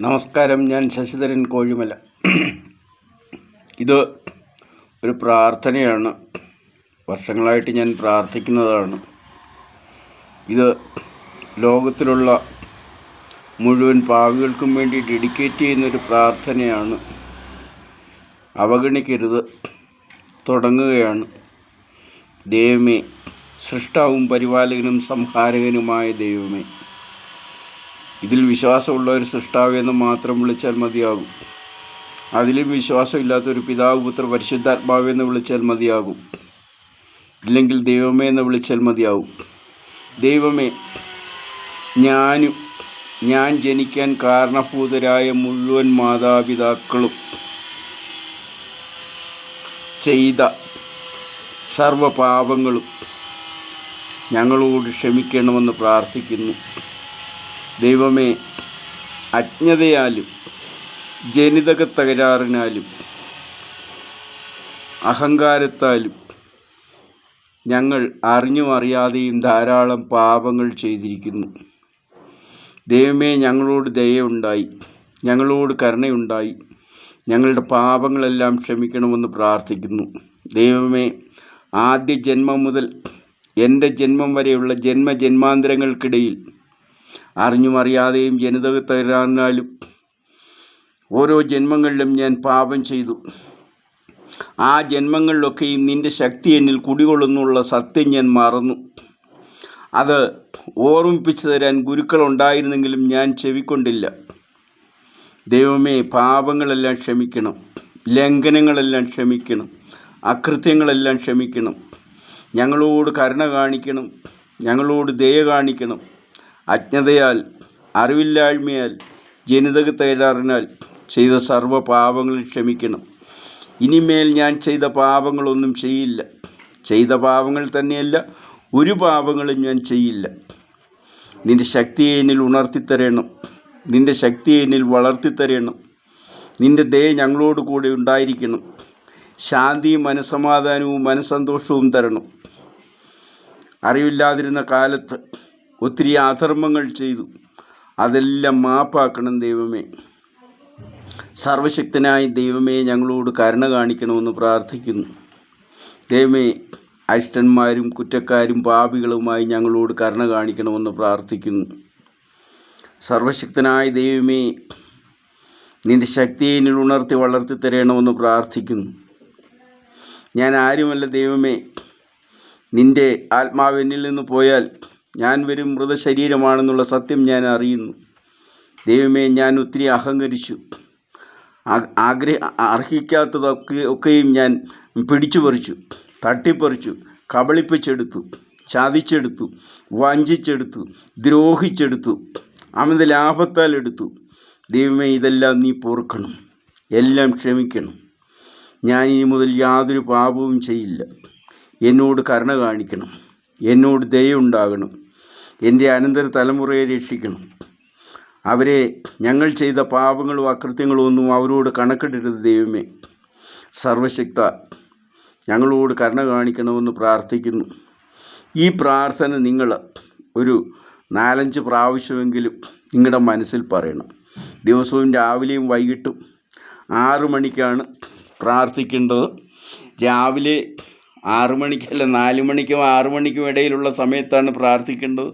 നമസ്കാരം. ഞാൻ ശശിധരൻ കോഴിമല. ഇത് ഒരു പ്രാർത്ഥനയാണ്. വർഷങ്ങളായിട്ട് ഞാൻ പ്രാർത്ഥിക്കുന്നതാണ്. ഇത് ലോകത്തിലുള്ള മുഴുവൻ പാപികൾക്കും വേണ്ടി ഡെഡിക്കേറ്റ് ചെയ്യുന്നൊരു പ്രാർത്ഥനയാണ്. അവഗണിക്കരുത്. തുടങ്ങുകയാണ്. ദൈവമേ, സൃഷ്ടാവും പരിപാലകനും സംഹാരകനുമായ ദൈവമേ, ഇതിൽ വിശ്വാസമുള്ള ഒരു സൃഷ്ടാവെന്ന് മാത്രം വിളിച്ചാൽ മതിയാകും. അതിലും വിശ്വാസമില്ലാത്തൊരു പിതാവ്, പുത്ര, പരിശുദ്ധാത്മാവെന്ന് വിളിച്ചാൽ മതിയാകും. ഇല്ലെങ്കിൽ ദൈവമേ എന്ന് വിളിച്ചാൽ മതിയാകും. ദൈവമേ, ഞാൻ ജനിക്കാൻ കാരണഭൂതരായ മുഴുവൻ മാതാപിതാക്കളും ചെയ്ത സർവപാപങ്ങളും ഞങ്ങളോട് ക്ഷമിക്കണമെന്ന് പ്രാർത്ഥിക്കുന്നു. ദൈവമേ, അജ്ഞതയാലും ജനിതക തകരാറിനാലും അഹങ്കാരത്താലും ഞങ്ങൾ അറിഞ്ഞും അറിയാതെയും ധാരാളം പാപങ്ങൾ ചെയ്തിരിക്കുന്നു. ദൈവമേ, ഞങ്ങളോട് ദയയുണ്ടായി, ഞങ്ങളോട് കരുണയുണ്ടായി ഞങ്ങളുടെ പാപങ്ങളെല്ലാം ക്ഷമിക്കണമെന്ന് പ്രാർത്ഥിക്കുന്നു. ദൈവമേ, ആദ്യ ജന്മം മുതൽ എൻ്റെ ജന്മം വരെയുള്ള ജന്മജന്മാന്തരങ്ങൾക്കിടയിൽ അറിഞ്ഞും അറിയാതെയും ജനിതക തകരാറിനാലും ഓരോ ജന്മങ്ങളിലും ഞാൻ പാപം ചെയ്തു. ആ ജന്മങ്ങളിലൊക്കെയും നിൻ്റെ ശക്തി എന്നിൽ കുടികൊള്ളുന്നുള്ള സത്യം ഞാൻ മറന്നു. അത് ഓർമ്മിപ്പിച്ചു തരാൻ ഗുരുക്കളുണ്ടായിരുന്നെങ്കിലും ഞാൻ ചെവിക്കൊണ്ടില്ല. ദൈവമേ, പാപങ്ങളെല്ലാം ക്ഷമിക്കണം, ലംഘനങ്ങളെല്ലാം ക്ഷമിക്കണം, അകൃത്യങ്ങളെല്ലാം ക്ഷമിക്കണം. ഞങ്ങളോട് കരുണ കാണിക്കണം, ഞങ്ങളോട് ദയ കാണിക്കണം. അജ്ഞതയാൽ, അറിവില്ലായ്മയാൽ, ജനിതക തകരാറിനാൽ ചെയ്ത സർവ്വ പാപങ്ങൾ ക്ഷമിക്കണം. ഇനിമേൽ ഞാൻ ചെയ്ത പാപങ്ങളൊന്നും ചെയ്യില്ല. ചെയ്ത പാപങ്ങൾ തന്നെയല്ല, ഒരു പാപങ്ങളും ഞാൻ ചെയ്യില്ല. നിൻ്റെ ശക്തിയെ എന്നിൽ ഉണർത്തിത്തരണം, നിൻ്റെ ശക്തിയെ എന്നിൽ വളർത്തിത്തരണം. നിൻ്റെ ദയ ഞങ്ങളോട് കൂടെ ഉണ്ടായിരിക്കണം. ശാന്തിയും മനസ്സമാധാനവും മനസ്സന്തോഷവും തരണം. അറിവില്ലാതിരുന്ന കാലത്ത് ഒത്തിരി അധർമ്മങ്ങൾ ചെയ്തു, അതെല്ലാം മാപ്പാക്കണം. ദൈവമേ, സർവശക്തനായ ദൈവമേ, ഞങ്ങളോട് കരുണ കാണിക്കണമെന്ന് പ്രാർത്ഥിക്കുന്നു. ദൈവമേ, അരിഷ്ടന്മാരും കുറ്റക്കാരും പാപികളുമായി ഞങ്ങളോട് കരുണ കാണിക്കണമെന്ന് പ്രാർത്ഥിക്കുന്നു. സർവശക്തനായ ദൈവമേ, നിൻ്റെ ശക്തിയെ എന്നിൽ ഉണർത്തി വളർത്തി തരണമെന്ന് പ്രാർത്ഥിക്കുന്നു. ഞാൻ ആരുമല്ല ദൈവമേ, നിൻ്റെ ആത്മാവ് എന്നിൽ നിന്ന് പോയാൽ ഞാൻ വെറും മൃതശരീരമാണെന്നുള്ള സത്യം ഞാൻ അറിയുന്നു. ദൈവമേ, ഞാൻ ഒത്തിരി അഹങ്കരിച്ചു. അർഹിക്കാത്തതൊക്കെയും ഞാൻ പിടിച്ചു പറിച്ചു, തട്ടിപ്പറിച്ചു, കബളിപ്പിച്ചെടുത്തു, ചതിച്ചെടുത്തു, വഞ്ചിച്ചെടുത്തു, ദ്രോഹിച്ചെടുത്തു, അമിത ലാഭത്താൽ എടുത്തു. ദൈവമേ, ഇതെല്ലാം നീ പൊറുക്കണം, എല്ലാം ക്ഷമിക്കണം. ഞാൻ ഇനി മുതൽ യാതൊരു പാപവും ചെയ്യില്ല. എന്നോട് കരുണ കാണിക്കണം, എന്നോട് ദയയുണ്ടാകണം. എൻ്റെ അനന്തര തലമുറയെ രക്ഷിക്കണം. അവരെ ഞങ്ങൾ ചെയ്ത പാപങ്ങളും അകൃത്യങ്ങളും ഒന്നും അവരോട് കണക്കിടരുത്. ദൈവമേ, സർവശക്ത, ഞങ്ങളോട് കരുണ കാണിക്കണമെന്ന് പ്രാർത്ഥിക്കുന്നു. ഈ പ്രാർത്ഥന നിങ്ങൾ ഒരു 4-5 പ്രാവശ്യമെങ്കിലും നിങ്ങളുടെ മനസ്സിൽ പറയണം. ദിവസവും രാവിലെയും വൈകിട്ടും 6 മണിക്കാണ് പ്രാർത്ഥിക്കേണ്ടത്. രാവിലെ 6 മണിക്കല്ല, 4 മണിക്കും 6 മണിക്കും ഇടയിലുള്ള സമയത്താണ് പ്രാർത്ഥിക്കേണ്ടത്.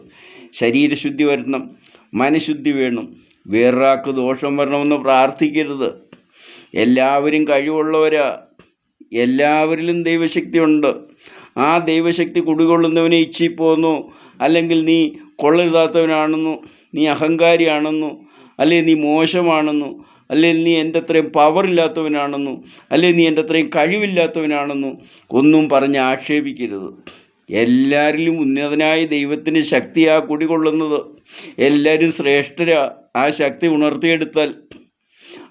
ശരീരശുദ്ധി വരണം, മനഃശുദ്ധി വേണം. വേറൊരാൾക്ക് ദോഷം വരണമെന്ന് പ്രാർത്ഥിക്കരുത്. എല്ലാവരും കഴിവുള്ളവരാ, എല്ലാവരിലും ദൈവശക്തി ഉണ്ട്. ആ ദൈവശക്തി കുടികൊള്ളുന്നവനെ ഇച്ഛിപ്പോന്നോ, അല്ലെങ്കിൽ നീ കൊള്ളരുതാത്തവനാണെന്നോ, നീ അഹങ്കാരിയാണെന്നോ, അല്ലെങ്കിൽ നീ മോശമാണെന്നോ, അല്ലെങ്കിൽ നീ എൻ്റെ അത്രയും പവറില്ലാത്തവനാണെന്നോ, അല്ലെങ്കിൽ നീ എൻ്റെ അത്രയും കഴിവില്ലാത്തവനാണെന്നോ ഒന്നും പറഞ്ഞ് ആക്ഷേപിക്കരുത്. എല്ലാവരിലും ഉന്നതനായ ദൈവത്തിൻ്റെ ശക്തിയാ കുടികൊള്ളുന്നത്. എല്ലാവരും ശ്രേഷ്ഠരാ. ആ ശക്തി ഉണർത്തിയെടുത്താൽ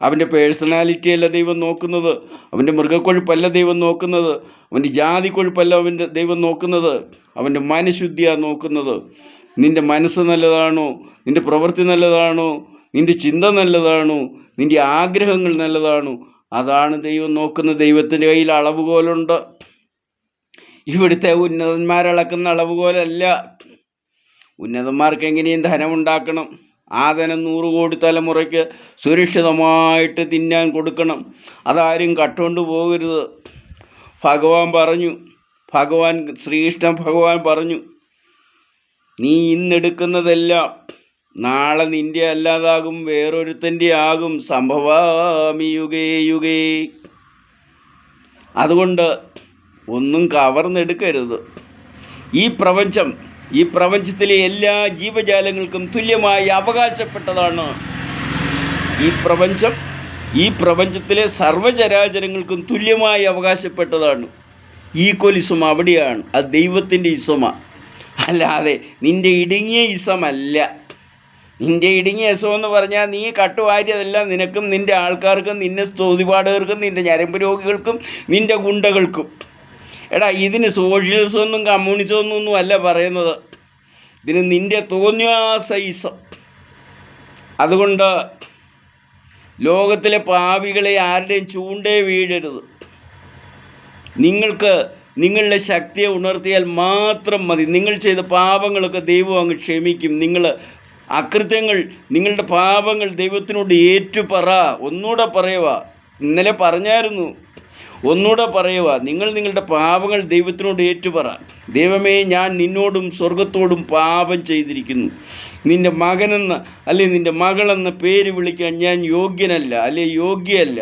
അവൻ്റെ പേഴ്സണാലിറ്റിയല്ല ദൈവം നോക്കുന്നത്, അവൻ്റെ മൃഗക്കൊഴുപ്പല്ല ദൈവം നോക്കുന്നത്, അവൻ്റെ ജാതി കൊഴുപ്പല്ല അവൻ്റെ ദൈവം നോക്കുന്നത്, അവൻ്റെ മനഃശുദ്ധിയാണ് നോക്കുന്നത്. നിൻ്റെ മനസ്സ് നല്ലതാണോ, നിൻ്റെ പ്രവൃത്തി നല്ലതാണോ, നിൻ്റെ ചിന്ത നല്ലതാണോ, നിൻ്റെ ആഗ്രഹങ്ങൾ നല്ലതാണോ, അതാണ് ദൈവം നോക്കുന്നത്. ദൈവത്തിൻ്റെ കയ്യിൽ അളവുകോലുണ്ട്. ഇവിടുത്തെ ഉന്നതന്മാരളക്കുന്ന അളവുകോലല്ല. ഉന്നതന്മാർക്ക് എങ്ങനെയും ധനമുണ്ടാക്കണം, ആ ധനം 100 കോടി തലമുറയ്ക്ക് സുരക്ഷിതമായിട്ട് തിന്നാൻ കൊടുക്കണം. അതാരും കട്ടുകൊണ്ട് പോകരുത്. ഭഗവാൻ പറഞ്ഞു, ശ്രീകൃഷ്ണ ഭഗവാൻ പറഞ്ഞു, നീ ഇന്നെടുക്കുന്നതെല്ലാം നാളെ നിൻ്റെ അല്ലാതാകും, വേറൊരുത്തൻ്റെ ആകും. സംഭവാമി യുഗേ യുഗേ. അതുകൊണ്ട് ഒന്നും കവർന്നെടുക്കരുത്. ഈ പ്രപഞ്ചത്തിലെ എല്ലാ ജീവജാലങ്ങൾക്കും തുല്യമായി അവകാശപ്പെട്ടതാണ് ഈ പ്രപഞ്ചത്തിലെ സർവ്വചരാചരങ്ങൾക്കും തുല്യമായി അവകാശപ്പെട്ടതാണ്. ഈക്വലിസം അവിടെയാണ്. അത് ദൈവത്തിൻ്റെ ഇസമ, അല്ലാതെ നിൻ്റെ ഇടുങ്ങിയ ഇസമല്ല. നിൻ്റെ ഇടുങ്ങിയ ഇസം എന്ന് പറഞ്ഞാൽ നീ കട്ടുവാരിയതെല്ലാം നിനക്കും നിൻ്റെ ആൾക്കാർക്കും നിന്നെ സ്തുതിപാഠകർക്കും നിൻ്റെ ഞരമ്പ് രോഗികൾക്കും നിൻ്റെ ഗുണ്ടകൾക്കും. എടാ, ഇതിന് സോഷ്യലിസമൊന്നും കമ്മ്യൂണിസമൊന്നും അല്ല പറയുന്നത്. ഇതിന് നിൻ്റെ തോന്നിയാസ ഇസം. അതുകൊണ്ട് ലോകത്തിലെ പാപികളെ ആരുടെയും ചൂണ്ടേ വീഴരുത്. നിങ്ങൾക്ക് നിങ്ങളുടെ ശക്തിയെ ഉണർത്തിയാൽ മാത്രം മതി. നിങ്ങൾ ചെയ്ത പാപങ്ങളൊക്കെ ദൈവം അങ്ങ് ക്ഷമിക്കും. നിങ്ങളുടെ പാപങ്ങൾ ദൈവത്തിനോട് ഏറ്റുപറ. ഒന്നുകൂടെ പറയുക, ഇന്നലെ പറഞ്ഞായിരുന്നു, ഒന്നുകൂടെ പറയുക. നിങ്ങളുടെ പാപങ്ങൾ ദൈവത്തിനോട് ഏറ്റുപറ. ദൈവമേ, ഞാൻ നിന്നോടും സ്വർഗത്തോടും പാപം ചെയ്തിരിക്കുന്നു. നിൻ്റെ മകനെന്ന് അല്ലെങ്കിൽ നിൻ്റെ മകളെന്ന പേര് വിളിക്കാൻ ഞാൻ യോഗ്യനല്ല, യോഗ്യയല്ല.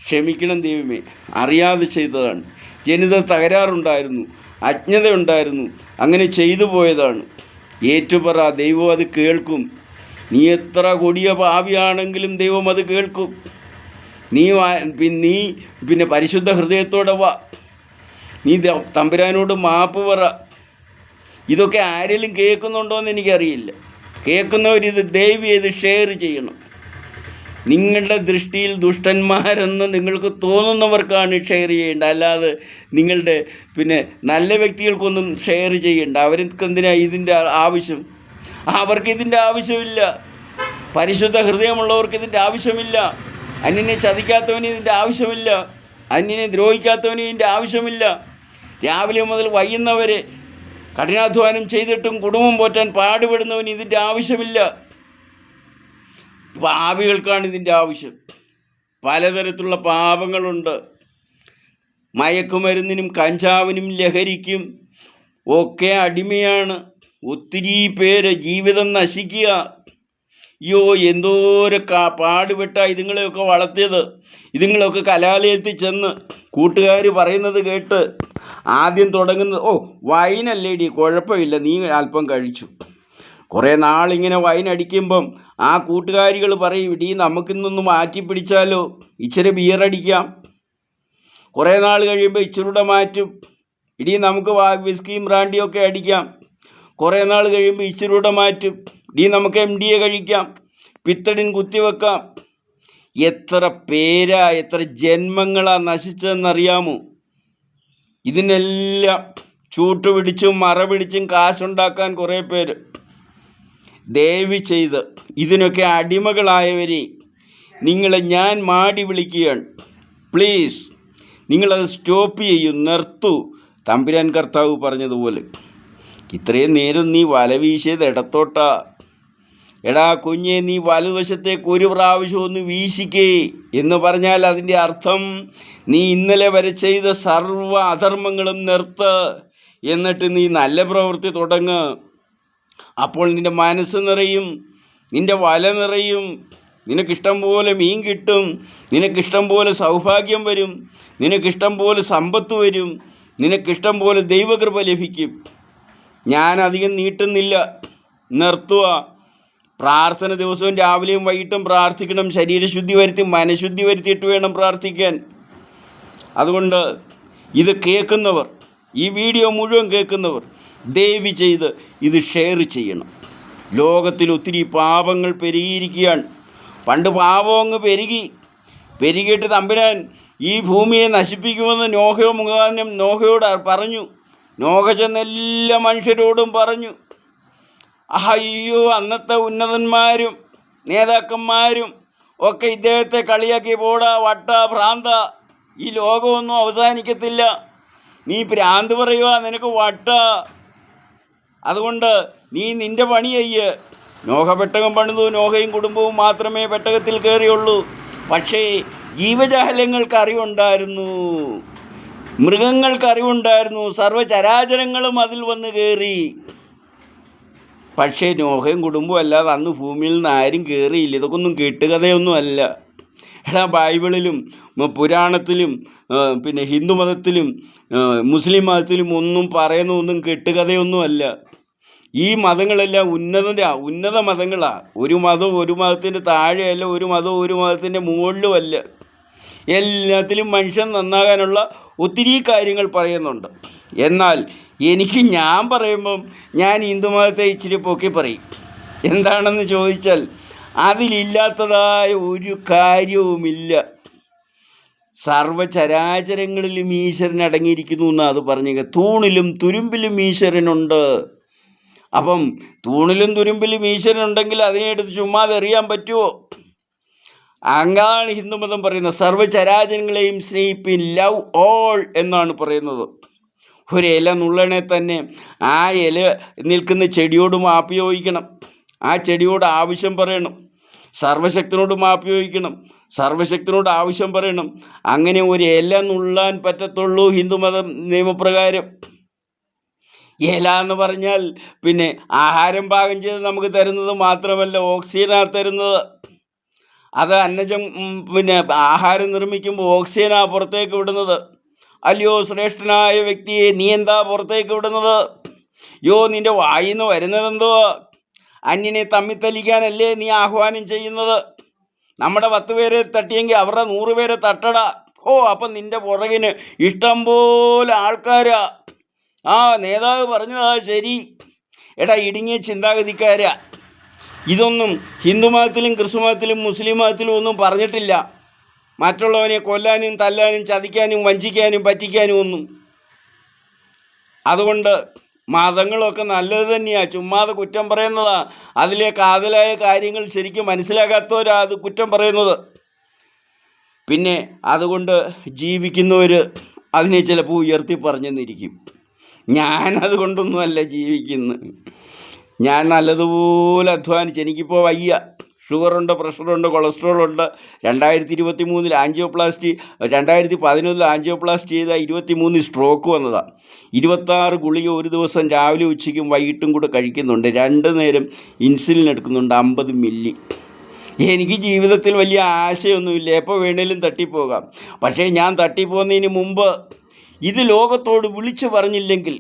ക്ഷമിക്കണം ദൈവമേ, അറിയാതെ ചെയ്തതാണ്. ജനിത തകരാറുണ്ടായിരുന്നു, അജ്ഞതയുണ്ടായിരുന്നു, അങ്ങനെ ചെയ്തു പോയതാണ്. ഏറ്റുപറ, ദൈവം അത് കേൾക്കും. നീ എത്ര കൊടിയ പാപിയാണെങ്കിലും ദൈവം അത് കേൾക്കും. നീ പിന്നെ പരിശുദ്ധ ഹൃദയത്തോടെ വാ. നീ തമ്പുരാനോട് മാപ്പ് പറ. ഇതൊക്കെ ആരെങ്കിലും കേൾക്കുന്നുണ്ടോ എന്ന് എനിക്കറിയില്ല. കേൾക്കുന്നവരിത് ദയവ് ചെയ്ത് ഷെയർ ചെയ്യണം. നിങ്ങളുടെ ദൃഷ്ടിയിൽ ദുഷ്ടന്മാരെന്ന് നിങ്ങൾക്ക് തോന്നുന്നവർക്കാണ് ഷെയർ ചെയ്യേണ്ടത്, അല്ലാതെ നിങ്ങളുടെ നല്ല വ്യക്തികൾക്കൊന്നും ഷെയർ ചെയ്യേണ്ട. അവർക്ക് എന്തിനാണ് ഇതിൻ്റെ ആവശ്യം? അവർക്കിതിൻ്റെ ആവശ്യമില്ല. പരിശുദ്ധ ഹൃദയമുള്ളവർക്ക് ഇതിൻ്റെ ആവശ്യമില്ല. അന്യനെ ചതിക്കാത്തവന് ഇതിൻ്റെ ആവശ്യമില്ല. അന്യനെ ദ്രോഹിക്കാത്തവന് ഇതിൻ്റെ ആവശ്യമില്ല. രാവിലെ മുതൽ വൈകുന്നവരെ കഠിനാധ്വാനം ചെയ്തിട്ടും കുടുംബം പോറ്റാൻ പാടുപെടുന്നവന് ഇതിൻ്റെ ആവശ്യമില്ല. പാപികൾക്കാണ് ഇതിൻ്റെ ആവശ്യം. പലതരത്തിലുള്ള പാപങ്ങളുണ്ട്. മയക്കുമരുന്നിനും കഞ്ചാവിനും ലഹരിക്കും ഒക്കെ അടിമയാണ് ഒത്തിരി പേര്. ജീവിതം നശിക്കുക. അയ്യോ, എന്തോരം പാടുപെട്ടാണ് ഇതുങ്ങളെയൊക്കെ വളർത്തിയത്. ഇതുങ്ങളൊക്കെ കലാലയത്തിൽ ചെന്ന് കൂട്ടുകാർ പറയുന്നത് കേട്ട് ആദ്യം തുടങ്ങുന്നത്, വൈനല്ലേടി, കുഴപ്പമില്ല, നീ അല്പം കഴിച്ചു. കുറേ നാളിങ്ങനെ വൈൻ അടിക്കുമ്പം ആ കൂട്ടുകാരികൾ പറയും, ഇടീ നമുക്കിന്നൊന്ന് മാറ്റി പിടിച്ചാലോ, ഇച്ചിരി ബിയറടിക്കാം. കുറേ നാൾ കഴിയുമ്പോൾ ഇച്ചിരൂടെ മാറ്റും, ഇടീ നമുക്ക് വിസ്കിയും ബ്രാൻഡിയൊക്കെ അടിക്കാം. കുറേ നാൾ കഴിയുമ്പോൾ ഇച്ചിരൂടെ മാറ്റും, ഇടീ നമുക്ക് MDA കഴിക്കാം, പിത്തടിൻ കുത്തിവെക്കാം. എത്ര എത്ര ജന്മങ്ങളാ നശിച്ചതെന്നറിയാമോ? ഇതിനെല്ലാം ചൂട്ടുപിടിച്ചും മറപിടിച്ചും കാശുണ്ടാക്കാൻ കുറേ പേര്. ദയവ് ചെയ്ത് ഇതിനൊക്കെ അടിമകളായവരെ നിങ്ങളെ ഞാൻ മാടി വിളിക്കുകയാണ്. പ്ലീസ് നിങ്ങളത് സ്റ്റോപ്പ് ചെയ്യും, നിർത്തൂ. തമ്പുരാൻ കർത്താവ് പറഞ്ഞതുപോലെ ഇത്രയും നേരം നീ വല വീശിയത് ഇടത്തോട്ടാ. എടാ കുഞ്ഞെ, നീ വലതുവശത്തേക്ക് ഒരു പ്രാവശ്യം ഒന്ന് വീശിക്കേ എന്ന് പറഞ്ഞാൽ അതിൻ്റെ അർത്ഥം നീ ഇന്നലെ വരെ ചെയ്ത സർവ്വ അധർമ്മങ്ങളും നിർത്ത്. എന്നിട്ട് നീ നല്ല പ്രവൃത്തി തുടങ്ങ്. അപ്പോൾ നിൻ്റെ മനസ്സ് നിറയും, നിൻ്റെ വല നിറയും, നിനക്കിഷ്ടം പോലെ മീൻ കിട്ടും, നിനക്കിഷ്ടം പോലെ സൗഭാഗ്യം വരും, നിനക്കിഷ്ടം പോലെ സമ്പത്ത് വരും, നിനക്കിഷ്ടം പോലെ ദൈവകൃപ ലഭിക്കും. ഞാൻ അധികം നീട്ടുന്നില്ല, നിർത്തുക. പ്രാർത്ഥന ദിവസവും രാവിലെയും വൈകിട്ടും പ്രാർത്ഥിക്കണം. ശരീരശുദ്ധി വരുത്തി മനഃശുദ്ധി വരുത്തിയിട്ട് വേണം പ്രാർത്ഥിക്കാൻ. അതുകൊണ്ട് ഇത് കേൾക്കുന്നവർ, ഈ വീഡിയോ മുഴുവൻ കേൾക്കുന്നവർ ദയവ് ചെയ്ത് ഇത് ഷെയർ ചെയ്യണം. ലോകത്തിൽ ഒത്തിരി പാപങ്ങൾ പെരുകിയിരിക്കുകയാണ്. പണ്ട് പാപം അങ്ങ് പെരുകിയിട്ട് തമ്പുരാൻ ഈ ഭൂമിയെ നശിപ്പിക്കുമെന്ന് നോഹയോട് പറഞ്ഞു. നോഹ ചെന്ന് എല്ലാ മനുഷ്യരോടും പറഞ്ഞു. അയ്യോ, അന്നത്തെ ഉന്നതന്മാരും നേതാക്കന്മാരും ഒക്കെ ഇദ്ദേഹത്തെ കളിയാക്കി, പോടാ വട്ട ഭ്രാന്ത, ഈ ലോകമൊന്നും അവസാനിക്കത്തില്ല, നീ ഭ്രാന്ത് പറയുക, നിനക്ക് വട്ട, അതുകൊണ്ട് നീ നിൻ്റെ പണി ചെയ്യ്, നോഹ പെട്ടകം പണിതു. നോഹയും കുടുംബവും മാത്രമേ പെട്ടകത്തിൽ കയറിയുള്ളൂ. പക്ഷേ ജീവജാലങ്ങൾക്ക് അറിവുണ്ടായിരുന്നു, മൃഗങ്ങൾക്ക് അറിവുണ്ടായിരുന്നു, സർവ്വചരാചരങ്ങളും അതിൽ വന്ന് കയറി. പക്ഷേ നോഹയും കുടുംബവും അല്ലാതെ അന്ന് ഭൂമിയിൽ നിന്ന് ആരും കയറിയില്ല. ഇതൊക്കെ ഒന്നും കെട്ടുകഥയൊന്നും അല്ല. ബൈബിളിലും പുരാണത്തിലും പിന്നെ ഹിന്ദു മതത്തിലും മുസ്ലിം മതത്തിലും ഒന്നും പറയുന്നതൊന്നും കെട്ടുകഥയൊന്നുമല്ല. ഈ മതങ്ങളെല്ലാം ഉന്നത മതങ്ങളാണ്. ഒരു മതവും ഒരു മതത്തിൻ്റെ താഴെയല്ല, ഒരു മതവും ഒരു മതത്തിൻ്റെ മുകളിലുമല്ല. എല്ലാത്തിലും മനുഷ്യൻ നന്നാകാനുള്ള ഒത്തിരി കാര്യങ്ങൾ പറയുന്നുണ്ട്. എന്നാൽ ഞാൻ പറയുമ്പം ഞാൻ ഹിന്ദു മതത്തെ ഇച്ചിരി പൊക്കി പറയും. എന്താണെന്ന് ചോദിച്ചാൽ അതിലില്ലാത്തതായ ഒരു കാര്യവുമില്ല. സർവ്വചരാചരങ്ങളിലും ഈശ്വരൻ അടങ്ങിയിരിക്കുന്നു എന്നാണ് അത് പറഞ്ഞത്. തൂണിലും തുരുമ്പിലും ഈശ്വരനുണ്ട്. അപ്പം തൂണിലും തുരുമ്പിലും ഈശ്വരനുണ്ടെങ്കിൽ അതിനെ എടുത്ത് ചുമ്മാതെ എറിയാൻ പറ്റുമോ? അങ്ങാണ് ഹിന്ദുമതം പറയുന്നത്. സർവ്വചരാചരങ്ങളെയും സ്നേഹിപ്പിൻ, ലവ് ഓൾ എന്നാണ് പറയുന്നത്. ഒരു ഇല നുള്ളണേ തന്നെ ആ ഇല നിൽക്കുന്ന ചെടിയോട് മാപ്പ് ചോദിക്കണം, ആ ചെടിയോട് ആവശ്യം പറയണം. സർവശക്തനോട് മാപ്പ് ചോദിക്കണം, സർവശക്തനോട് ആവശ്യം പറയണം. അങ്ങനെ ഒരു ഇല നുള്ളാൻ പറ്റത്തുള്ളൂ ഹിന്ദുമതം നിയമപ്രകാരം. ഇല എന്ന് പറഞ്ഞാൽ പിന്നെ ആഹാരം പാകം ചെയ്ത് നമുക്ക് തരുന്നത് മാത്രമല്ല, ഓക്സിജനാണ് തരുന്നത്. അത് അന്നജം പിന്നെ ആഹാരം നിർമ്മിക്കുമ്പോൾ ഓക്സിജനാണ് പുറത്തേക്ക് വിടുന്നത്. അല്ലയോ ശ്രേഷ്ഠനായ വ്യക്തിയെ, നീ എന്താ പുറത്തേക്ക് വിടുന്നത്? നിൻ്റെ വായിൽ നിന്ന് വരുന്നതെന്തോ? അന്യനെ തമ്മിത്തല്ലിക്കാനല്ലേ നീ ആഹ്വാനം ചെയ്യുന്നത്? നമ്മുടെ 10 പേരെ തട്ടിയെങ്കിൽ അവരുടെ 100 പേരെ തട്ടടാ. അപ്പം നിൻ്റെ പുറകിന് ഇഷ്ടം പോലെ ആൾക്കാരാ. നേതാവ് പറഞ്ഞതാ ശരി. ഇടുങ്ങിയ ചിന്താഗതിക്കാരാ. ഇതൊന്നും ഹിന്ദു മതത്തിലും ക്രിസ്തു മതത്തിലും മുസ്ലിം മതത്തിലും ഒന്നും പറഞ്ഞിട്ടില്ല. മറ്റുള്ളവനെ കൊല്ലാനും തല്ലാനും ചതിക്കാനും വഞ്ചിക്കാനും പറ്റിക്കാനും ഒന്നും. അതുകൊണ്ട് മതങ്ങളൊക്കെ നല്ലത് തന്നെയാണ്, ചുമ്മാതെ കുറ്റം പറയുന്നതാ. അതിലെ കാതലായ കാര്യങ്ങൾ ശരിക്കും മനസ്സിലാക്കാത്തവരാ അത് കുറ്റം പറയുന്നത്. പിന്നെ അതുകൊണ്ട് ജീവിക്കുന്നവർ അതിനെ ചിലപ്പോൾ ഉയർത്തി പറഞ്ഞെന്നിരിക്കും. ഞാനതുകൊണ്ടൊന്നുമല്ല ജീവിക്കുന്നത്. ഞാൻ നല്ലതുപോലെ അധ്വാനിച്ച്, എനിക്കിപ്പോൾ വയ്യ, ഷുഗറുണ്ട്, പ്രഷറുണ്ട്, കൊളസ്ട്രോളുണ്ട്. 2023 ആൻജിയോപ്ലാസ്റ്റി, 2011 ആൻജിയോപ്ലാസ്റ്റി ചെയ്ത 23 സ്ട്രോക്ക് വന്നതാണ്. 26 ഗുളിക ഒരു ദിവസം രാവിലെ ഉച്ചയ്ക്കും വൈകിട്ടും കൂടെ കഴിക്കുന്നുണ്ട്. 2 നേരം ഇൻസുലിൻ എടുക്കുന്നുണ്ട്, 50 മില്ലി. എനിക്ക് ജീവിതത്തിൽ വലിയ ആശയൊന്നുമില്ല, എപ്പോൾ വേണേലും തട്ടിപ്പോകാം. പക്ഷേ ഞാൻ തട്ടിപ്പോകുന്നതിന് മുമ്പ് ഇത് ലോകത്തോട് വിളിച്ചു പറഞ്ഞില്ലെങ്കിൽ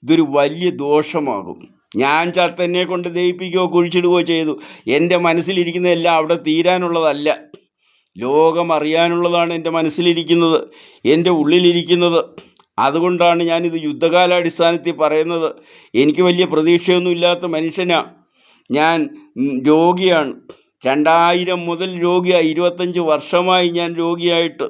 ഇതൊരു വലിയ ദോഷമാകും. ഞാൻ ചത്തന്നെ കൊണ്ട് ദഹിപ്പിക്കുകയോ കുഴിച്ചിടുകയോ ചെയ്തു. എൻ്റെ മനസ്സിലിരിക്കുന്നതെല്ലാം അവിടെ തീരാനുള്ളതല്ല, ലോകം അറിയാനുള്ളതാണ് എൻ്റെ മനസ്സിലിരിക്കുന്നത്, എൻ്റെ ഉള്ളിലിരിക്കുന്നത്. അതുകൊണ്ടാണ് ഞാനിത് യുദ്ധകാലാടിസ്ഥാനത്തിൽ പറയുന്നത്. എനിക്ക് വലിയ പ്രതീക്ഷയൊന്നും ഇല്ലാത്ത മനുഷ്യനാണ് ഞാൻ. രോഗിയാണ്, 2000 മുതൽ രോഗിയായി. 25 വർഷമായി ഞാൻ രോഗിയായിട്ട്.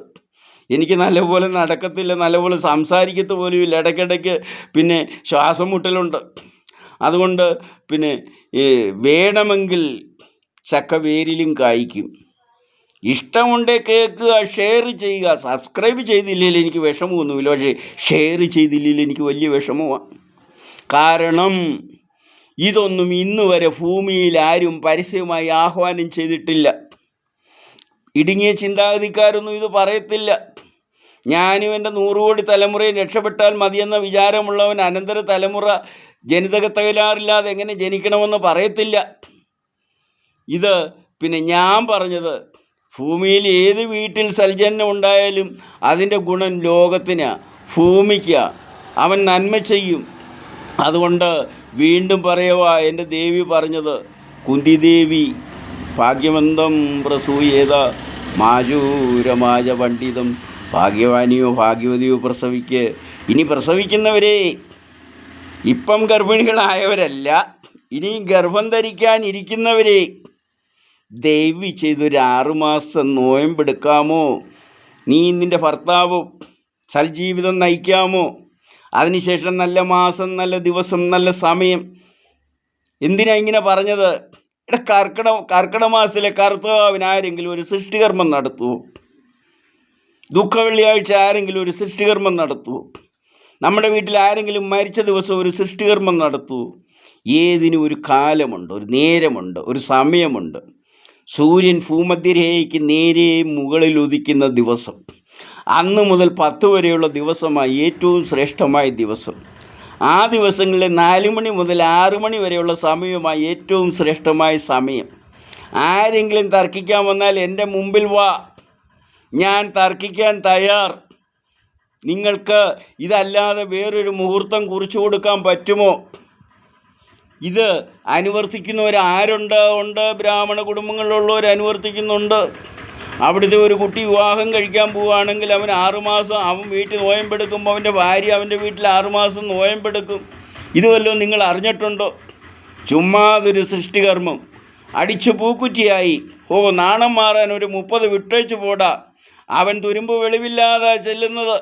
എനിക്ക് നല്ലപോലെ നടക്കത്തില്ല, നല്ലപോലെ സംസാരിക്കത്ത് പോലും ഇല്ല. ഇടയ്ക്കിടയ്ക്ക് പിന്നെ ശ്വാസം മുട്ടലുണ്ട്. അതുകൊണ്ട് പിന്നെ വേണമെങ്കിൽ ചക്ക വേരിലും കായ്ക്കും. ഇഷ്ടമുണ്ടെങ്കിൽ കേൾക്കുക, ഷെയർ ചെയ്യുക. സബ്സ്ക്രൈബ് ചെയ്തില്ലെങ്കിൽ എനിക്ക് വിഷമമൊന്നുമില്ല, പക്ഷേ ഷെയർ ചെയ്തില്ലെങ്കിൽ എനിക്ക് വലിയ വിഷമമാണ്. കാരണം ഇതൊന്നും ഇന്ന് വരെ ഭൂമിയിൽ ആരും പരസ്യമായി ആഹ്വാനം ചെയ്തിട്ടില്ല. ഇടുങ്ങിയ ചിന്താഗതിക്കാരൊന്നും ഇത് പറയത്തില്ല. ഞാനും എൻ്റെ 100 കോടി തലമുറയെ രക്ഷപ്പെട്ടാൽ മതിയെന്ന വിചാരമുള്ളവൻ അനന്തര തലമുറ ജനിതക തകരാറില്ലാതെ എങ്ങനെ ജനിക്കണമെന്ന് പറയത്തില്ല. ഇത് പിന്നെ ഞാൻ പറഞ്ഞത്, ഭൂമിയിൽ ഏത് വീട്ടിൽ സൽജന്യം ഉണ്ടായാലും അതിൻ്റെ ഗുണം ലോകത്തിനാണ്, ഭൂമിക്കാണ്. അവൻ നന്മ ചെയ്യും. അതുകൊണ്ട് വീണ്ടും പറയുക, എൻ്റെ ദേവി പറഞ്ഞത്, കുന്തിദേവി ഭാഗ്യവന്തം പ്രസൂയേത മാജൂരമാജ പണ്ഡിതം, ഭാഗ്യവാനിയോ ഭാഗ്യവതിയോ പ്രസവിക്ക്. ഇനി പ്രസവിക്കുന്നവരെ, ഇപ്പം ഗർഭിണികളായവരല്ല, ഇനി ഗർഭം ധരിക്കാനിരിക്കുന്നവരെ, ദയവ് ചെയ്തൊരു 6 മാസം നോയമ്പെടുക്കാമോ? നീ നിൻ്റെ ഭർത്താവും സൽജീവിതം നയിക്കാമോ? അതിനുശേഷം നല്ല മാസം, നല്ല ദിവസം, നല്ല സമയം. എന്തിനാ ഇങ്ങനെ പറഞ്ഞത്? കർക്കിടക മാസത്തിലെ കർത്താവിന് ആരെങ്കിലും ഒരു സൃഷ്ടികർമ്മം നടത്തുമോ? ദുഃഖവെള്ളിയാഴ്ച ആരെങ്കിലും ഒരു സൃഷ്ടികർമ്മം നടത്തുമോ? നമ്മുടെ വീട്ടിൽ ആരെങ്കിലും മരിച്ച ദിവസം ഒരു സൃഷ്ടികർമ്മം നടത്തുമോ? ഏതിനും ഒരു കാലമുണ്ട്, ഒരു നേരമുണ്ട്, ഒരു സമയമുണ്ട്. സൂര്യൻ ഭൂമധ്യരേഖയ്ക്ക് നേരെ മുകളിൽ ഉദിക്കുന്ന ദിവസം, അന്ന് മുതൽ 10 വരെയുള്ള ദിവസമായി ഏറ്റവും ശ്രേഷ്ഠമായ ദിവസം. ആ ദിവസങ്ങളിലെ 4 മണി മുതൽ 6 മണി വരെയുള്ള സമയമായി ഏറ്റവും ശ്രേഷ്ഠമായ സമയം. ആരെങ്കിലും തർക്കിക്കാൻ വന്നാൽ എൻ്റെ മുമ്പിൽ വാ, ഞാൻ തർക്കിക്കാൻ തയ്യാർ. നിങ്ങൾക്ക് ഇതല്ലാതെ വേറൊരു മുഹൂർത്തം കുറിച്ചു കൊടുക്കാൻ പറ്റുമോ? ഇത് അനുവർത്തിക്കുന്നവരാരുണ്ട്? ഉണ്ട്, ബ്രാഹ്മണ കുടുംബങ്ങളിലുള്ളവർ അനുവർത്തിക്കുന്നുണ്ട്. അവിടുത്തെ ഒരു കുട്ടി വിവാഹം കഴിക്കാൻ പോവുകയാണെങ്കിൽ അവൻ 6 മാസം അവൻ വീട്ടിൽ നോയമ്പെടുക്കുമ്പോൾ അവൻ്റെ ഭാര്യ അവൻ്റെ വീട്ടിൽ 6 മാസം നോയമ്പെടുക്കും. ഇതുവല്ലോ നിങ്ങൾ അറിഞ്ഞിട്ടുണ്ടോ? ചുമ്മാതൊരു സൃഷ്ടികർമ്മം. അടിച്ചു പൂക്കുറ്റിയായി. നാണം മാറാൻ ഒരു 30 വിട്ടേച്ച് പോടാ. അവൻ തുരുമ്പ് വെളിവില്ലാതെ ചെല്ലുന്നത്.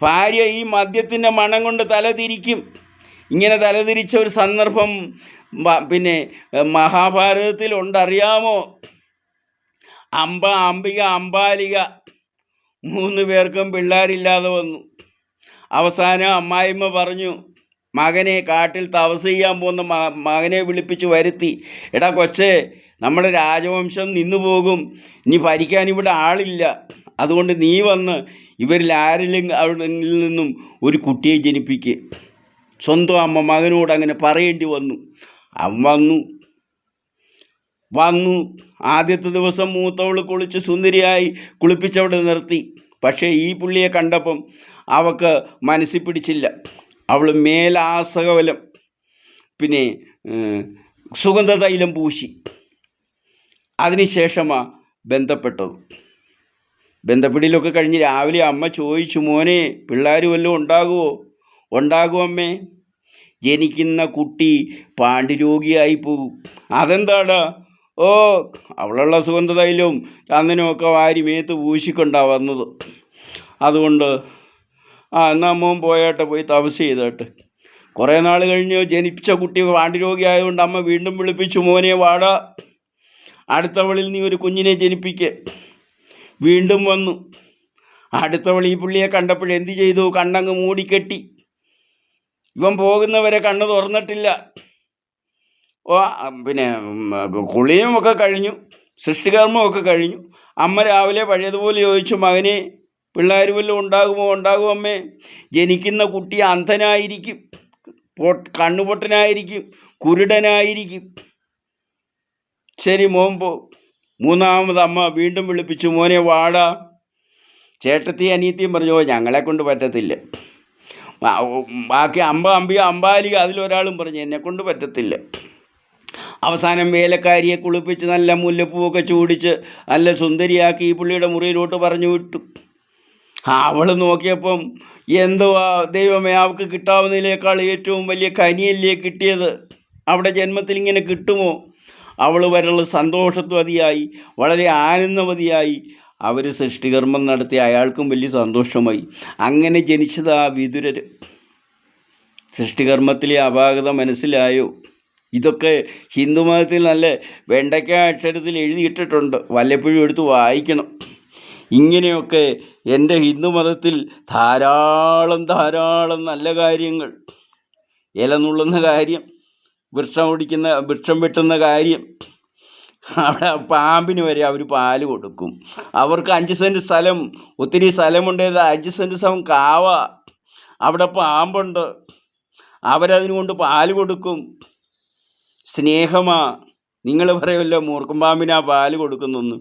ഭാര്യ ഈ മദ്യത്തിൻ്റെ മണം കൊണ്ട് തലതിരിക്കും. ഇങ്ങനെ തലതിരിച്ച ഒരു സന്ദർഭം പിന്നെ മഹാഭാരതത്തിലുണ്ടറിയാമോ? അംബിക, അംബാലിക 3 പേർക്കും പിള്ളേരില്ലാതെ വന്നു. അവസാനം അമ്മായിമ്മ പറഞ്ഞു, മകനെ കാട്ടിൽ തപസ് ചെയ്യാൻ പോകുന്ന മകനെ വിളിപ്പിച്ച് വരുത്തി, എടാ കൊച്ചേ, നമ്മുടെ രാജവംശം നിന്നു പോകും, ഇനി ഭരിക്കാൻ ഇവിടെ ആളില്ല, അതുകൊണ്ട് നീ വന്ന് ഇവരിൽ ആരിലും അവിടെ നിന്നും ഒരു കുട്ടിയെ ജനിപ്പിക്കുക. സ്വന്തം അമ്മ മകനോട് അങ്ങനെ പറയേണ്ടി വന്നു. അവൻ വന്നു. ആദ്യത്തെ ദിവസം മൂത്തവൾ കുളിച്ച് സുന്ദരിയായി കുളിപ്പിച്ചവിടെ നിർത്തി. പക്ഷേ ഈ പുള്ളിയെ കണ്ടപ്പം അവൾക്ക് മനസ്സിൽ പിടിച്ചില്ല. അവൾ മേലാസകവലം പിന്നെ സുഗന്ധതൈലം പൂശി. അതിനുശേഷമാണ് ബന്ധപ്പെട്ടത്. ബന്ധപ്പെടലൊക്കെ കഴിഞ്ഞ് രാവിലെ അമ്മ ചോദിച്ചു, മോനെ പിള്ളേർ വല്ലതും ഉണ്ടാകുമോ? ഉണ്ടാകും അമ്മേ. ജനിക്കുന്ന കുട്ടി പാണ്ഡുരോഗിയായി പോകും. അതെന്താടാ? അവളുള്ള സുഗന്ധതൈലവും ചന്ദനവും ഒക്കെ വാരി മേത്ത് പൂശിക്കൊണ്ടാണ് വന്നത്. അതുകൊണ്ട് എന്നാൽ മോൻ പോയി തപസ് ചെയ്തോട്ടെ. കുറേ നാൾ കഴിഞ്ഞ് ജനിപ്പിച്ച കുട്ടി പാണ്ഡുരോഗി ആയതുകൊണ്ട് അമ്മ വീണ്ടും വിളിപ്പിച്ചു, മോനെ വാടാ, അടുത്തവളിൽ നീ ഒരു കുഞ്ഞിനെ ജനിപ്പിക്കുക. വീണ്ടും വന്നു. അടുത്തവൾ ഈ പുള്ളിയെ കണ്ടപ്പോഴെന്ത് ചെയ്തു? കണ്ണങ്ങ് മൂടിക്കെട്ടി. ഇവൻ പോകുന്നവരെ കണ്ണ് തുറന്നിട്ടില്ല. പിന്നെ കുളിയുമൊക്കെ കഴിഞ്ഞു, സൃഷ്ടികർമ്മമൊക്കെ കഴിഞ്ഞു. അമ്മ രാവിലെ പഴയതുപോലെ ചോദിച്ചു, മകനെ പിള്ളേർ വല്ലതും ഉണ്ടാകുമോ? ഉണ്ടാകും അമ്മേ. ജനിക്കുന്ന കുട്ടി അന്ധനായിരിക്കും, കണ്ണുപൊട്ടനായിരിക്കും, കുരുടനായിരിക്കും. ശരി മോൻ പോ. മൂന്നാമത് അമ്മ വീണ്ടും വിളിപ്പിച്ചു, മോനെ വാടാ. ചേട്ടത്തി അനിയത്തിയും പറഞ്ഞു, ഞങ്ങളെ കൊണ്ട് പറ്റത്തില്ല. ബാക്കി അംബിക, അംബാലിക അതിലൊരാളും പറഞ്ഞു, എന്നെക്കൊണ്ട് പറ്റത്തില്ല. അവസാനം വേലക്കാരിയെ കുളിപ്പിച്ച് നല്ല മുല്ലപ്പൂവൊക്കെ ചൂടിച്ച് നല്ല സുന്ദരിയാക്കി ഈ പുള്ളിയുടെ മുറിയിലോട്ട് പറഞ്ഞു വിട്ടു. അവൾ നോക്കിയപ്പം എന്തുവാ ദൈവമേ, അവൾക്ക് കിട്ടാവുന്നതിനേക്കാൾ ഏറ്റവും വലിയ കനിയല്ലേ കിട്ടിയത്. അവിടെ ജന്മത്തിൽ ഇങ്ങനെ കിട്ടുമോ? അവൾ വരെയുള്ള സന്തോഷവതിയായി, വളരെ ആനന്ദവതിയായി. അവർ സൃഷ്ടികർമ്മം നടത്തി. അയാൾക്കും വലിയ സന്തോഷമായി. അങ്ങനെ ജനിച്ചതാ വിതുരർ. സൃഷ്ടികർമ്മത്തിലെ അപാകത മനസ്സിലായോ? ഇതൊക്കെ ഹിന്ദുമതത്തിൽ നല്ല വെണ്ടയ്ക്ക അക്ഷരത്തിൽ എഴുതിയിട്ടിട്ടുണ്ട്. വല്ലപ്പോഴും എടുത്ത് വായിക്കണം. ഇങ്ങനെയൊക്കെ എൻ്റെ ഹിന്ദുമതത്തിൽ ധാരാളം നല്ല കാര്യങ്ങൾ. ഇല നുള്ളുന്ന കാര്യം, വൃക്ഷം വെട്ടുന്ന കാര്യം, അവിടെ പാമ്പിന് വരെ അവർ പാല് കൊടുക്കും. അവർക്ക് 5 സെൻറ്റ് സ്ഥലം, ഒത്തിരി സ്ഥലമുണ്ടേത് 5 സെൻറ്റ് സ്ഥലം കാവ, അവിടെ പാമ്പുണ്ട്, അവരതിന് കൊണ്ട് പാല് കൊടുക്കും. സ്നേഹമാ. നിങ്ങൾ പറയുമല്ലോ മൂർഖൻ പാമ്പിനാ പാല് കൊടുക്കുന്നൊന്നും.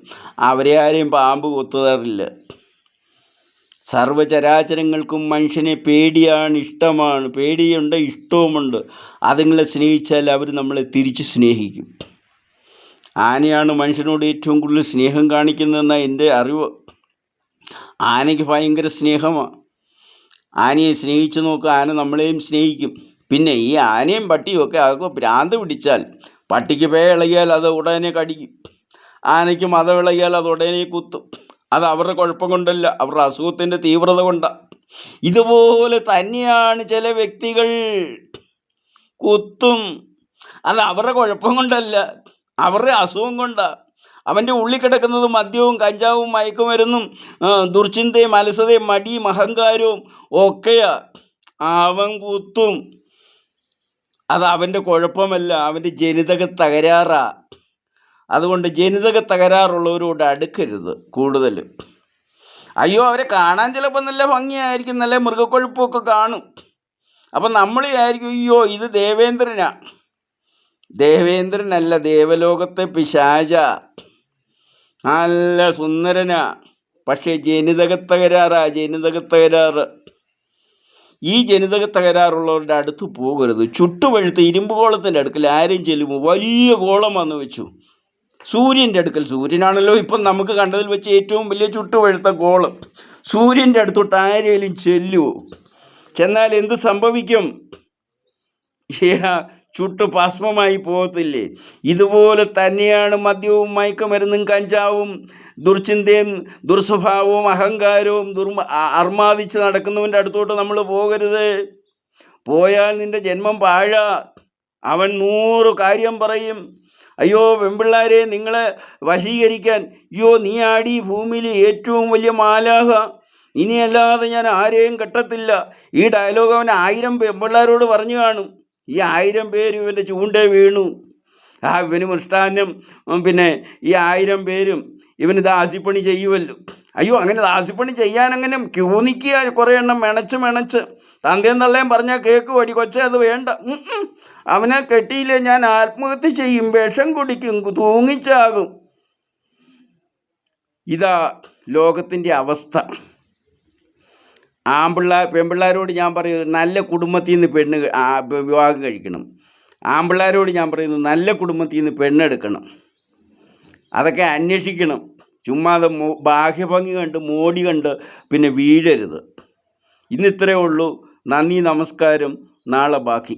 അവരെ ആരെയും പാമ്പ് കൊത്തുതറില്ല. സർവ്വചരാചരങ്ങൾക്കും മനുഷ്യനെ പേടിയാണ്, ഇഷ്ടമാണ്. പേടിയുണ്ട്, ഇഷ്ടവുമുണ്ട്. അതുങ്ങളെ സ്നേഹിച്ചാൽ അവർ നമ്മളെ തിരിച്ച് സ്നേഹിക്കും. ആനയാണ് മനുഷ്യനോട് ഏറ്റവും കൂടുതൽ സ്നേഹം കാണിക്കുന്നതെന്നാണ് എൻ്റെ അറിവ്. ആനയ്ക്ക് ഭയങ്കര സ്നേഹമാണ്. ആനയെ സ്നേഹിച്ച് നോക്കുക, ആന നമ്മളെയും സ്നേഹിക്കും. പിന്നെ ഈ ആനയും പട്ടിയും ഒക്കെ അതൊക്കെ ഭ്രാന്ത് പിടിച്ചാൽ, പട്ടിക്ക് പേ ഇളകിയാൽ അത് ഉടനെ കടിക്കും, ആനയ്ക്ക് മതം ഇളകിയാൽ അത് ഉടനെ കുത്തും. അത് അവരുടെ കുഴപ്പം കൊണ്ടല്ല, അവരുടെ അസുഖത്തിൻ്റെ തീവ്രത കൊണ്ടാണ്. ഇതുപോലെ തന്നെയാണ് ചില വ്യക്തികൾ കുത്തും. അത് അവരുടെ കുഴപ്പം കൊണ്ടല്ല, അവരുടെ അസുഖം കൊണ്ടാണ്. അവൻ്റെ ഉള്ളിൽ കിടക്കുന്നത് മദ്യവും കഞ്ചാവും മയക്കുമരുന്നും ദുർചിന്തയും അലസതയും മടിയും അഹങ്കാരവും ഒക്കെയാ. അവൻ കുത്തും. അത് അവൻ്റെ കുഴപ്പമല്ല, അവൻ്റെ ജനിതക തകരാറാ. അതുകൊണ്ട് ജനിതക തകരാറുള്ളവരോട് അടുക്കരുത് കൂടുതൽ. അയ്യോ, അവരെ കാണാൻ ചിലപ്പോൾ നല്ല ഭംഗിയായിരിക്കും, നല്ല മൃഗക്കൊഴുപ്പൊക്കെ കാണും. അപ്പം നമ്മൾ വിചാരിക്കും അയ്യോ ഇത് ദേവേന്ദ്രനാ. ദേവേന്ദ്രനല്ല, ദേവലോകത്തെ പിശാച, നല്ല സുന്ദരനാ. പക്ഷേ ജനിതക തകരാറാ, ജനിതക തകരാറ്. ഈ ജനിതക തകരാറുള്ളവരുടെ അടുത്ത് പോകരുത്. ചുട്ടുപഴുത്ത ഇരുമ്പ് കോളത്തിൻ്റെ അടുക്കൽ ആരെയും ചെല്ലുമ്പോൾ വലിയ കോളം വന്ന് വെച്ചു, സൂര്യൻ്റെ അടുക്കൽ, സൂര്യനാണല്ലോ ഇപ്പം നമുക്ക് കണ്ടതിൽ വെച്ച് ഏറ്റവും വലിയ ചുട്ടുപഴുത്ത കോളം. സൂര്യൻ്റെ അടുത്തോട്ട് ആരെങ്കിലും ചെല്ലുമോ? ചെന്നാൽ എന്ത് സംഭവിക്കും? ചുട്ടു ഭസ്മമായി പോകത്തില്ലേ? ഇതുപോലെ തന്നെയാണ് മദ്യവും മയക്കുമരുന്നും കഞ്ചാവും ദുർചിന്തയും ദുർസ്വഭാവവും അഹങ്കാരവും അർമാദിച്ച് നടക്കുന്നവൻ്റെ അടുത്തോട്ട് നമ്മൾ പോകരുത്. പോയാൽ നിൻ്റെ ജന്മം പാഴാ. അവൻ 100 കാര്യം പറയും. അയ്യോ പെൺപിള്ളാരെ, നിങ്ങളെ വശീകരിക്കാൻ, അയ്യോ നീ ആടി ഭൂമിയിൽ ഏറ്റവും വലിയ മാലാഹ, ഇനിയല്ലാതെ ഞാൻ ആരെയും കെട്ടത്തില്ല. ഈ ഡയലോഗ് അവൻ 1000 പെൺപിള്ളാരോട് പറഞ്ഞു കാണും. ഈ 1000 പേര് ഇവൻ്റെ ചൂണ്ടേ വീണു. ഇവന് മൃഷ്ടാന്നം, പിന്നെ ഈ 1000 പേരും ഇവന് ദാസിപ്പണി ചെയ്യുമല്ലോ. അയ്യോ, അങ്ങനെ ദാസിപ്പണി ചെയ്യാനങ്ങനെ ക്യൂ നിൽക്കുക, കുറേ എണ്ണം മെണച്ച് തന്തേം തള്ളേം പറഞ്ഞാൽ കേക്ക് വടി, കൊച്ചേ അത് വേണ്ട, അവനെ കെട്ടിയില്ലേ ഞാൻ ആത്മഹത്യ ചെയ്യും, വിഷം കുടിക്കും, തൂങ്ങിച്ചാകും. ഇതാ ലോകത്തിൻ്റെ അവസ്ഥ. പെൺപിള്ളാരോട് ഞാൻ പറയുന്നത് നല്ല കുടുംബത്തിൽ നിന്ന് വിവാഹം കഴിക്കണം. ആൺപിള്ളാരോട് ഞാൻ പറയുന്നത് നല്ല കുടുംബത്തിൽ നിന്ന് പെണ്ണെടുക്കണം. അതൊക്കെ അന്വേഷിക്കണം. ചുമ്മാതെ ബാഹ്യഭംഗി കണ്ട് മോടി കണ്ട് പിന്നെ വീഴരുത്. ഇന്ന് ഇത്രയേ ഉള്ളൂ. നന്ദി, നമസ്കാരം. നാളെ ബാക്കി.